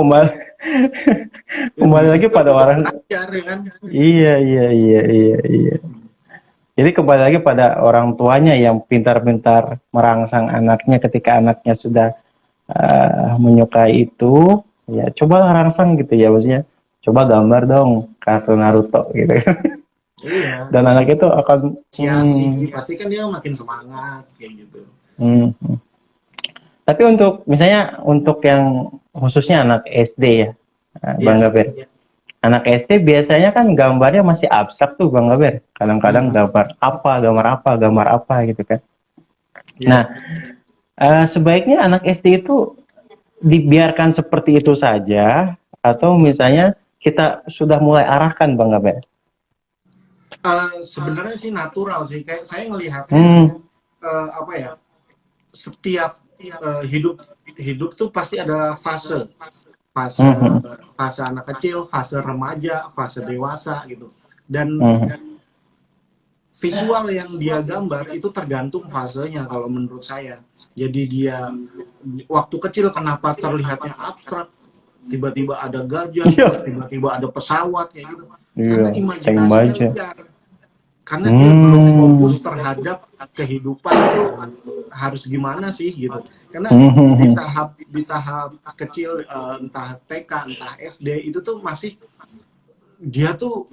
A: kembali lagi pada orang.
B: Belajar, ya kan?
A: Iya. Jadi kembali lagi pada orang tuanya yang pintar-pintar merangsang anaknya ketika anaknya sudah menyukai itu, ya coba rangsang gitu ya, maksudnya coba gambar dong kartun Naruto gitu.
B: Iya.
A: Dan anak itu akan
B: pasti kan dia makin semangat kayak gitu.
A: Tapi misalnya untuk yang khususnya anak SD ya, Bang Gafir. Anak SD biasanya kan gambarnya masih abstrak tuh Bang Gafir. Kadang-kadang gambar apa gitu kan. Nah, sebaiknya anak SD itu dibiarkan seperti itu saja, atau misalnya kita sudah mulai arahkan Bang Gafir?
B: Sebenarnya sih natural sih, kayak saya ngelihatnya setiap hidup tuh pasti ada fase anak kecil, fase remaja, fase dewasa gitu, dan visual yang dia gambar itu tergantung fasenya kalau menurut saya. Jadi dia waktu kecil kenapa terlihatnya abstrak, tiba-tiba ada gajah, terus tiba-tiba ada pesawat kayak gitu, karena imajinasinya liar. Karena dia belum fokus terhadap kehidupan itu harus gimana sih gitu. Karena di tahap kecil, entah TK, entah SD, itu tuh masih dia tuh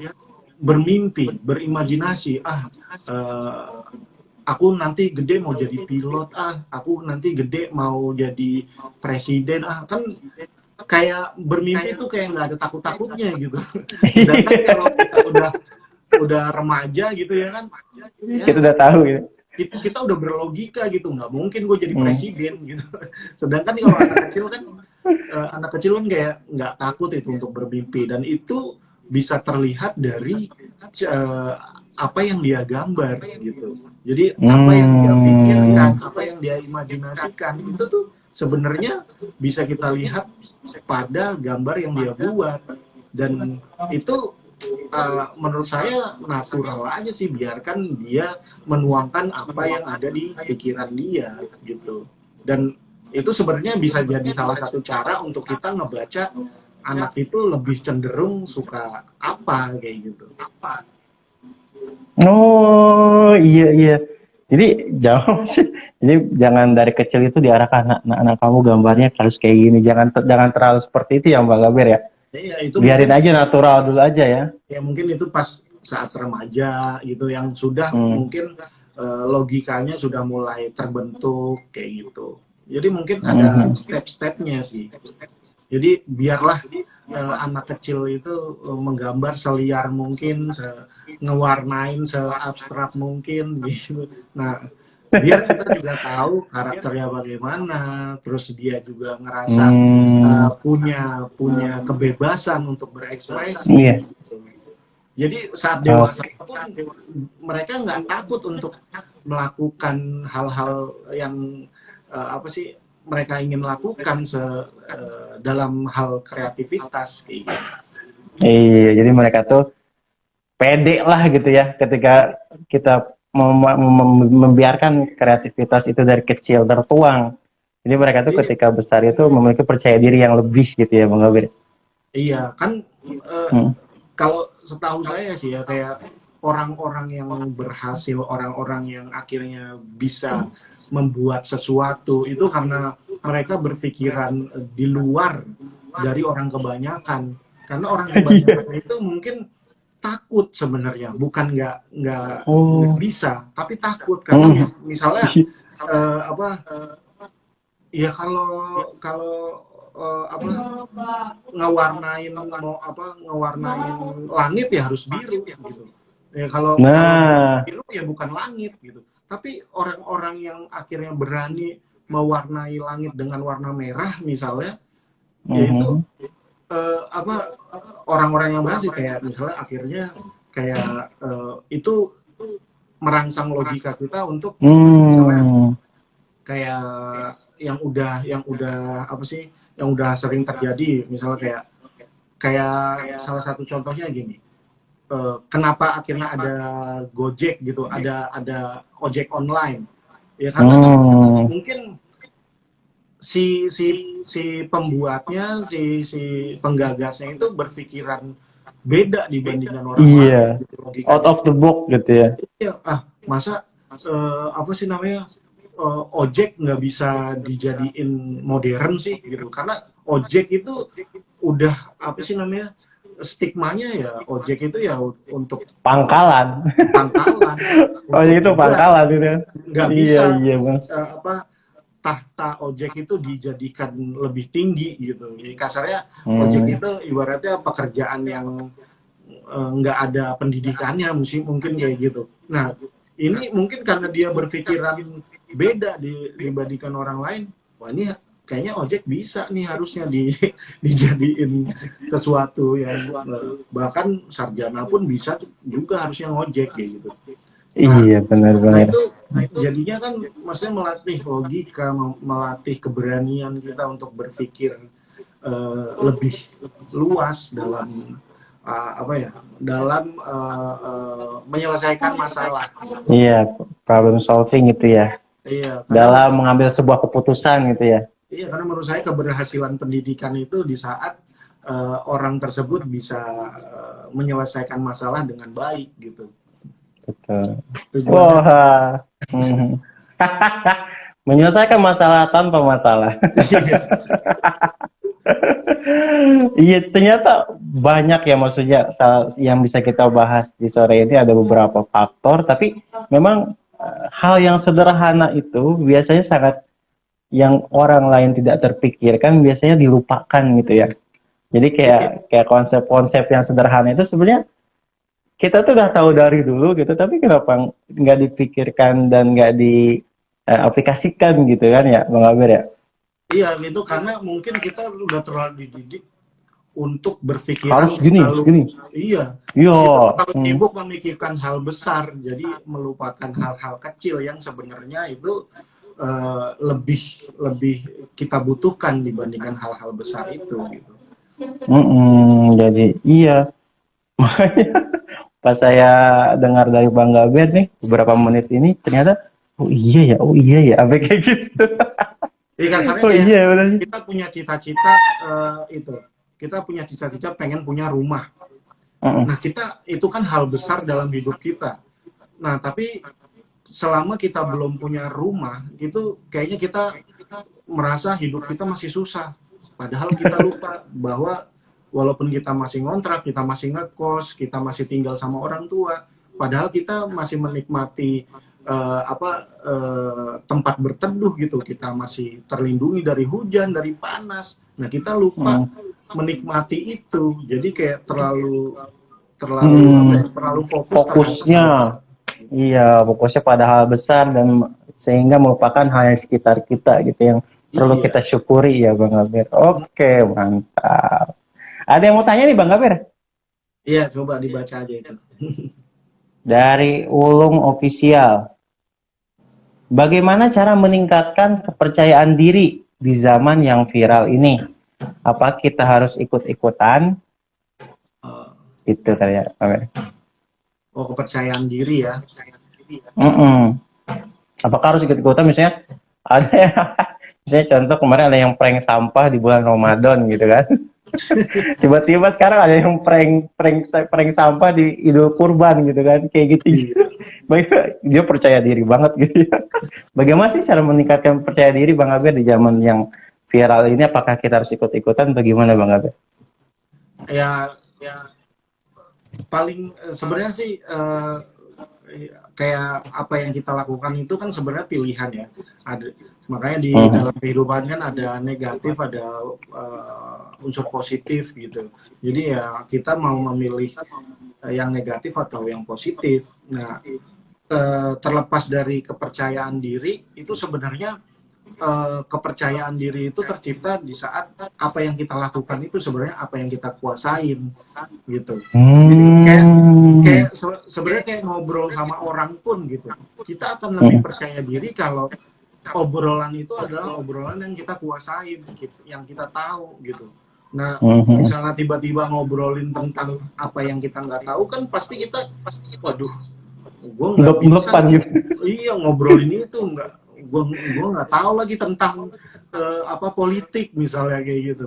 B: bermimpi, berimajinasi. Aku nanti gede mau jadi pilot. Aku nanti gede mau jadi presiden. Kan kayak bermimpi tuh kayak nggak ada takut-takutnya gitu. Sedangkan kalau kita udah remaja gitu ya kan,
A: kita udah tahu ya,
B: kita udah berlogika gitu, nggak mungkin gue jadi presiden gitu. Sedangkan kalau anak kecil kan kayak nggak takut itu untuk bermimpi, dan itu bisa terlihat dari apa yang dia gambar gitu. Jadi apa yang dia pikirkan, apa yang dia imajinasikan itu tuh sebenarnya bisa kita lihat pada gambar yang dia buat. Dan itu menurut saya natural aja sih, biarkan dia menuangkan apa yang ada di pikiran dia gitu. Dan itu sebenarnya bisa jadi salah satu cara untuk kita ngebaca anak itu lebih cenderung suka apa kayak gitu.
A: Oh iya iya. Jadi jangan jadi jangan dari kecil itu diarahkan anak kamu gambarnya harus kayak gini. Jangan terlalu seperti itu ya Mbak Gaber ya.
B: Ya itu
A: Biarin
B: mungkin
A: aja natural dulu aja ya.
B: ya mungkin itu pas saat remaja gitu yang sudah mungkin logikanya sudah mulai terbentuk kayak gitu. Jadi mungkin ada step-stepnya sih. Jadi biarlah anak kecil itu menggambar seliar mungkin, ngewarnain seabstrak mungkin gitu. Nah, biar kita juga tahu karakternya bagaimana, terus dia juga ngerasa punya kebebasan untuk berekspresi.
A: Iya.
B: Gitu. Jadi saat dewasa pun mereka nggak takut untuk melakukan hal-hal yang apa sih mereka ingin lakukan dalam hal kreativitas kayak gitu.
A: Iya, jadi mereka tuh pede lah gitu ya ketika kita membiarkan kreativitas itu dari kecil tertuang. Jadi mereka tuh ketika besar itu memiliki percaya diri yang lebih gitu ya Bang Gabir.
B: Iya, kan kalau setahu saya sih ya kayak orang-orang yang berhasil, orang-orang yang akhirnya bisa membuat sesuatu itu karena mereka berpikiran di luar dari orang kebanyakan. Karena orang kebanyakan itu mungkin takut sebenarnya, bukan nggak bisa, tapi takut karena misalnya ya kalau ngewarnain langit ya harus biru gitu. Ya kalau biru ya bukan langit gitu. Tapi orang-orang yang akhirnya berani mewarnai langit dengan warna merah misalnya, yaitu orang-orang yang berhasil kayak misalnya akhirnya kayak itu merangsang logika kita untuk misalnya kayak yang udah apa sih yang udah sering terjadi misalnya kayak salah satu contohnya gini, kenapa akhirnya ada Gojek gitu, ada ojek online ya karena mungkin si pembuatnya si penggagasnya itu berpikiran beda dibandingkan orang lain gitu,
A: out of the box gitu ya.
B: Iya, masa apa sih namanya ojek nggak bisa dijadiin modern sih gitu, karena ojek itu udah apa sih namanya stigmanya ya ojek itu ya untuk
A: pangkalan ojek itu pangkalan gitu
B: nggak bisa tahta ojek itu dijadikan lebih tinggi gitu. Jadi kasarnya ojek itu ibaratnya pekerjaan yang nggak ada pendidikannya mungkin kayak gitu. Nah ini mungkin karena dia berpikiran beda dibandingkan orang lain, wah ini kayaknya ojek bisa nih harusnya dijadiin sesuatu yang bahkan sarjana pun bisa juga harusnya ngojek kayak gitu. Nah,
A: iya benar-benar.
B: Nah itu jadinya kan maksudnya melatih logika, melatih keberanian kita untuk berpikir lebih luas dalam dalam menyelesaikan masalah.
A: Iya, problem solving itu ya.
B: Iya.
A: Dalam mengambil sebuah keputusan gitu ya.
B: Iya, karena menurut saya keberhasilan pendidikan itu di saat orang tersebut bisa menyelesaikan masalah dengan baik gitu.
A: Betul. Wah. Menyelesaikan masalah tanpa masalah. Iya, ternyata banyak ya maksudnya yang bisa kita bahas di sore ini, ada beberapa faktor, tapi memang hal yang sederhana itu biasanya sangat yang orang lain tidak terpikirkan biasanya dilupakan gitu ya. Jadi kayak konsep-konsep yang sederhana itu sebenarnya kita tuh udah tahu dari dulu gitu, tapi kenapa nggak dipikirkan dan nggak diaplikasikan gitu kan ya Bang Abir ya?
B: Iya gitu, karena mungkin kita udah terlalu dididik untuk berpikiran
A: Harus gini,
B: selalu,
A: gini.
B: iya,
A: Iya.
B: kita terlalu sibuk memikirkan hal besar, jadi melupakan hal-hal kecil yang sebenarnya itu lebih lebih kita butuhkan dibandingkan hal-hal besar itu gitu.
A: Jadi iya. Makanya pas saya dengar dari Bang Gaber nih beberapa menit ini ternyata oh iya ya, apa kayak gitu.
B: Jadi kasarnya
A: Oh
B: kayak
A: iya benar.
B: kita punya cita-cita itu, kita punya cita-cita pengen punya rumah.
A: Mm-mm.
B: Nah kita itu kan hal besar dalam hidup kita. Nah tapi selama kita belum punya rumah, gitu kayaknya kita merasa hidup kita masih susah. Padahal kita lupa bahwa walaupun kita masih ngontrak, kita masih ngekos, kita masih tinggal sama orang tua, padahal kita masih menikmati tempat berteduh gitu, kita masih terlindungi dari hujan, dari panas. Nah kita lupa menikmati itu, jadi kayak terlalu fokus terhadap
A: Fokusnya,
B: hal besar.
A: iya fokusnya pada hal besar dan sehingga melupakan hal yang sekitar kita gitu yang perlu kita
B: Iya.
A: syukuri ya Bang Gaber. Oke, mantap. Ada yang mau tanya nih Bang Gaber?
B: Iya, coba dibaca aja itu.
A: Dari Ulung Official. Bagaimana cara meningkatkan kepercayaan diri di zaman yang viral ini? Apa kita harus ikut-ikutan? Itu kali ya.
B: Oh, kepercayaan diri ya.
A: Apakah harus ikut-ikutan? Misalnya ada misalnya contoh kemarin ada yang prank sampah di bulan Ramadan gitu kan. Tiba-tiba sekarang ada yang prank sampah di Idul Kurban gitu kan. Kayak gitu. Dia percaya diri banget gitu ya. Bagaimana sih cara meningkatkan percaya diri Bang Abe di zaman yang viral ini? Apakah kita harus ikut-ikutan? Bagaimana Bang Abe?
B: Ya, paling sebenarnya sih kayak apa yang kita lakukan itu kan sebenarnya pilihan ya. Makanya di dalam kehidupan kan ada negatif, ada unsur positif gitu. Jadi ya kita mau memilih yang negatif atau yang positif. Nah, terlepas dari kepercayaan diri itu sebenarnya kepercayaan diri itu tercipta di saat apa yang kita lakukan itu sebenarnya apa yang kita kuasain gitu. Jadi kayak sebenarnya kayak ngobrol sama orang pun gitu. Kita akan lebih percaya diri kalau obrolan itu adalah obrolan yang kita kuasain, yang kita tahu gitu. Nah, misalnya tiba-tiba ngobrolin tentang apa yang kita nggak tahu kan pasti waduh, gue nggak bisa
A: gitu.
B: Iya ngobrolin itu gue nggak tahu lagi tentang apa politik misalnya kayak gitu.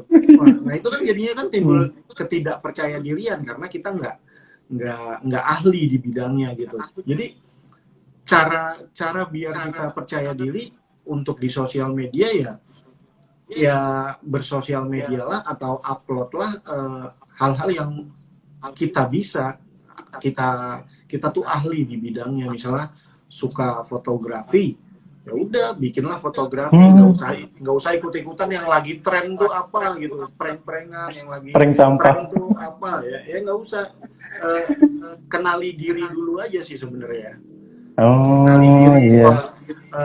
B: Nah itu kan jadinya kan timbul ketidakpercaya dirian karena kita nggak ahli di bidangnya gitu. Jadi cara biar kita percaya diri untuk di sosial media ya bersosial media lah atau upload lah hal-hal yang kita bisa, kita tuh ahli di bidangnya. Misalnya suka fotografi, ya udah bikinlah fotografi, nggak usah ikut-ikutan yang lagi tren tuh apa gitu, prank-prankan yang lagi
A: prank sampah
B: tren tuh apa ya nggak usah. Kenali diri dulu aja sih sebenarnya. Kenali diri,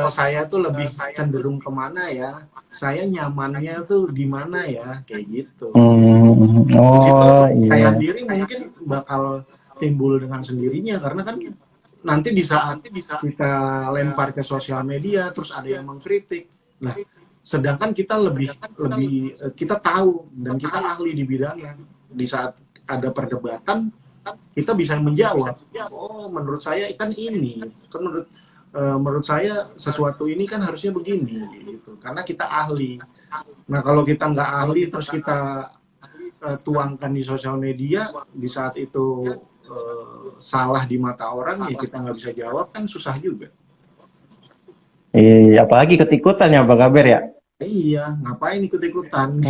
B: saya tuh lebih cenderung kemana ya, saya nyamannya tuh di mana ya, kayak gitu. Di situ percaya diri mungkin bakal timbul dengan sendirinya karena kan nanti di saat kita lempar ke sosial media terus ada yang mengkritik. Nah, sedangkan kita lebih kita tahu dan kita ahli di bidangnya. Di saat ada perdebatan kita bisa menjawab. Oh, menurut saya kan ini. Kan menurut saya sesuatu ini kan harusnya begini gitu. Karena kita ahli. Nah, kalau kita nggak ahli terus kita tuangkan di sosial media di saat itu salah di mata orang ya kita nggak bisa jawab kan susah juga.
A: Iya, apalagi ikut-ikutan ya Bang Gaber ya.
B: Iya, ngapain ikut-ikutan?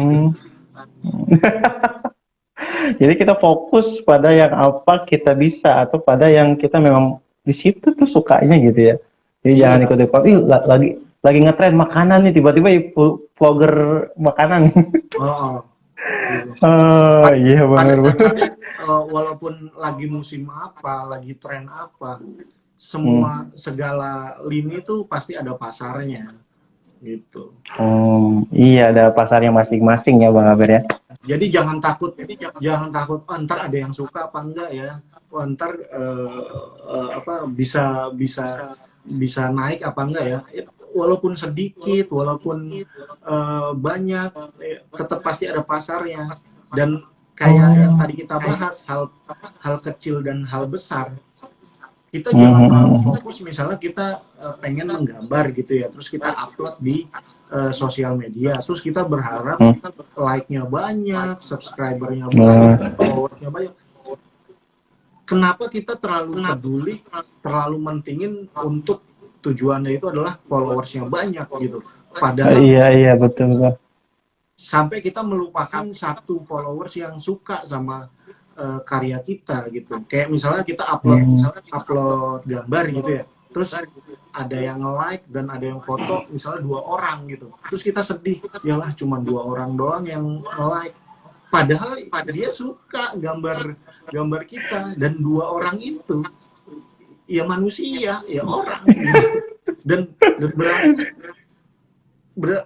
A: Jadi kita fokus pada yang apa kita bisa atau pada yang kita memang di situ tuh sukanya gitu ya. Jadi jangan ikut-ikutan. Lagi ngetren makanan nih tiba-tiba vlogger makanan. Iya benar.
B: Walaupun lagi musim apa, lagi tren apa, segala lini tuh pasti ada pasarnya. gitu.
A: Iya, ada pasarnya masing-masing ya Bang Aber ya.
B: Jadi jangan takut, oh, ntar ada yang suka apa enggak ya, oh, ntar apa bisa naik apa enggak ya. Walaupun sedikit, walaupun banyak, tetap pasti ada pasarnya. Dan kayak yang tadi kita bahas, hal hal kecil dan hal besar, kita jangan terlalu fokus. Misalnya kita pengen menggambar gitu ya, terus kita upload di sosial media, terus kita berharap like-nya banyak, subscriber-nya banyak, followersnya banyak. Kenapa kita terlalu peduli, terlalu mentingin untuk tujuannya itu adalah followersnya banyak gitu. Padahal
A: Iya betul Bang.
B: sampai kita melupakan satu followers yang suka sama karya kita gitu. Kayak misalnya kita upload gambar gitu ya, terus ada yang like dan ada yang foto misalnya 2 orang gitu, terus kita sedih, yalah cuma 2 orang doang yang like, padahal dia suka gambar kita, dan 2 orang itu ya manusia, ya orang gitu. dan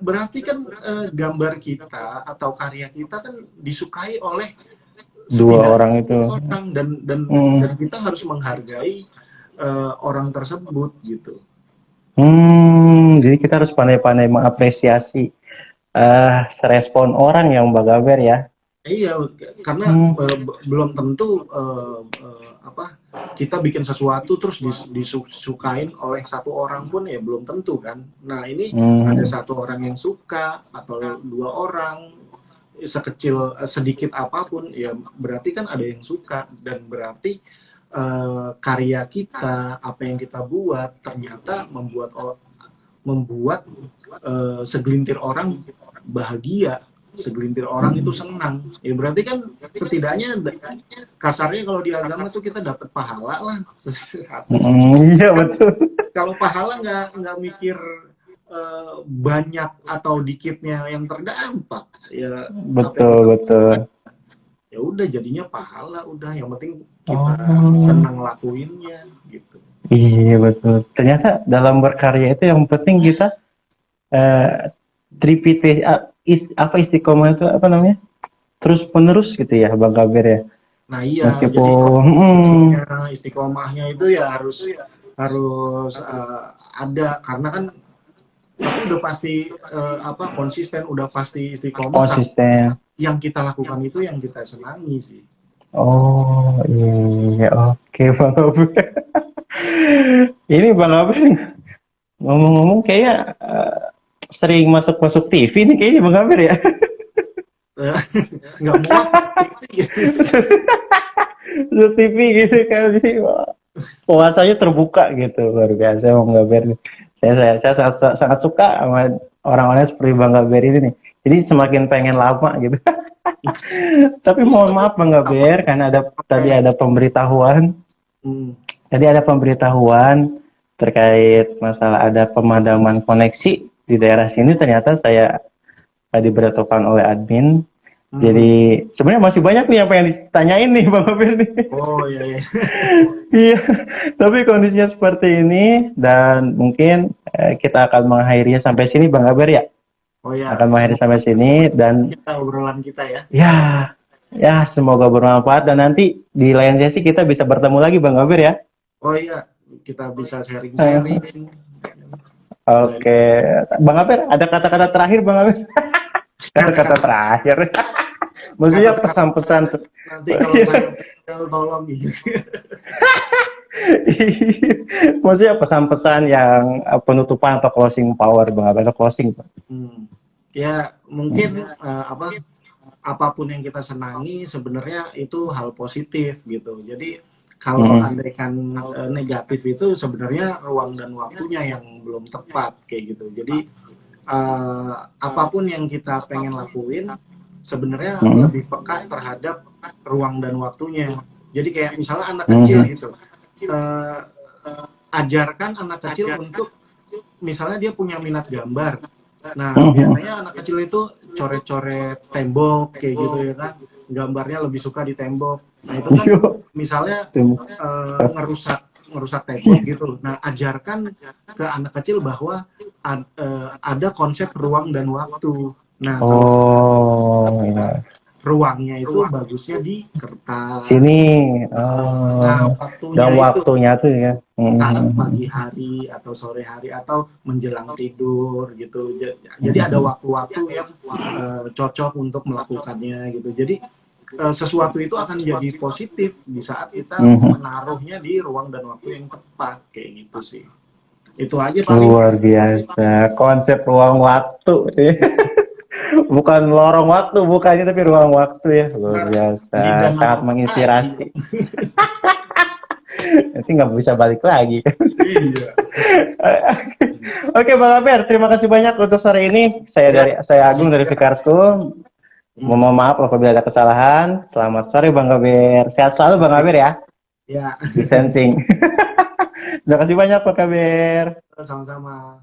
B: berarti kan gambar kita atau karya kita kan disukai oleh
A: 2 orang itu.
B: Orang, dan kita harus menghargai orang tersebut gitu.
A: Jadi kita harus pandai-pandai mengapresiasi respon orang yang Bang Aber ya.
B: Iya, karena belum tentu kita bikin sesuatu terus disukain oleh 1 orang pun, ya belum tentu kan. Nah ini ada 1 orang yang suka atau 2 orang, sekecil sedikit apapun ya berarti kan ada yang suka, dan berarti karya kita, apa yang kita buat ternyata membuat segelintir orang bahagia, segelintir orang itu senang. Ya berarti kan setidaknya kasarnya kalau di agama tuh kita dapat pahala lah.
A: Iya betul.
B: Kalau pahala nggak mikir banyak atau dikitnya yang terdampak ya.
A: Betul.
B: Ya udah jadinya pahala, udah yang penting kita senang lakuinnya gitu.
A: Iya betul. Ternyata dalam berkarya itu yang penting kita tripite istiqomah itu apa namanya? Terus penerus gitu ya Bang Aber ya.
B: Nah iya,
A: meskipun
B: jadi istiqomahnya itu ya harus ada, karena kan tapi udah pasti konsisten, udah pasti istiqomah.
A: Konsisten.
B: Yang kita lakukan itu yang kita senangi sih.
A: Oh iya, oke Bang Aber. Ini Bang Aber ngomong-ngomong kayak sering masuk TV nih kayaknya Bang Aber ya.
B: Nggak mau
A: TV gitu kan, puasanya terbuka gitu, luar biasa Bang Aber. Saya sangat suka sama orang-orang seperti Bang Aber ini nih. Jadi semakin pengen lama gitu. Tapi mohon maaf Bang Aber, karena tadi ada pemberitahuan. Tadi ada pemberitahuan terkait masalah ada pemadaman koneksi di daerah sini. Ternyata saya diberitahukan oleh admin. Jadi sebenarnya masih banyak nih yang pengen ditanyain nih Bang Aber nih. Oh iya. Iya, tapi kondisinya seperti ini dan mungkin kita akan mengakhirinya sampai sini Bang Aber ya. Oh iya. Akan mengakhiri sampai sini dan
B: obrolan kita ya.
A: Ya semoga bermanfaat dan nanti di lain sesi kita bisa bertemu lagi Bang Aber ya.
B: Oh iya, kita bisa sharing-sharing.
A: Oke, Bang Aber ada kata-kata terakhir Bang Aber? Kata-kata terakhir. Maksudnya pesan-pesan.
B: Nanti kalau saya tolong gitu.
A: Maksudnya pesan-pesan yang penutupan atau closing power Bang Aber, closing.
B: Ya mungkin apapun yang kita senangi sebenarnya itu hal positif gitu. Jadi kalau andaikan negatif itu sebenarnya ruang dan waktunya yang belum tepat kayak gitu. Jadi apapun yang kita pengen lakuin sebenarnya lebih peka terhadap ruang dan waktunya. Jadi kayak misalnya anak kecil gitu, ajarkan anak kecil untuk misalnya dia punya minat gambar. Nah biasanya anak kecil itu coret-coret tembok kayak gitu ya kan, gambarnya lebih suka di tembok. Nah itu kan misalnya ngerusak tembok gitu. Nah ajarkan ke anak kecil bahwa ada konsep ruang dan waktu. Nah, kalau
A: Oh, ya.
B: ruangnya itu bagusnya di kertas.
A: Sini.
B: Nah,
A: Oh, dan
B: waktunya itu
A: waktunya tuh ya.
B: saat pagi hari atau sore hari atau menjelang tidur gitu. Jadi ada waktu-waktu yang cocok untuk melakukannya gitu. Jadi sesuatu itu akan jadi positif di saat kita menaruhnya di ruang dan waktu yang tepat kayak gitu sih. Itu aja paling.
A: Luar biasa. Konsep ruang waktu. Bukan lorong waktu, bukannya tapi ruang waktu ya. Luar
B: Ntar
A: biasa.
B: Zidane
A: Sangat
B: atau Haji.
A: menginspirasi. Nanti nggak bisa balik lagi.
B: Iya.
A: Oke, Bang Aber, terima kasih banyak untuk sore ini.
B: Ya.
A: Saya Agung dari Fikar School. Mohon maaf apabila ada kesalahan. Selamat sore Bang Aber. Sehat selalu Bang Aber ya.
B: Ya,
A: Distancing. Terima kasih banyak Pak Aber.
B: sama-sama.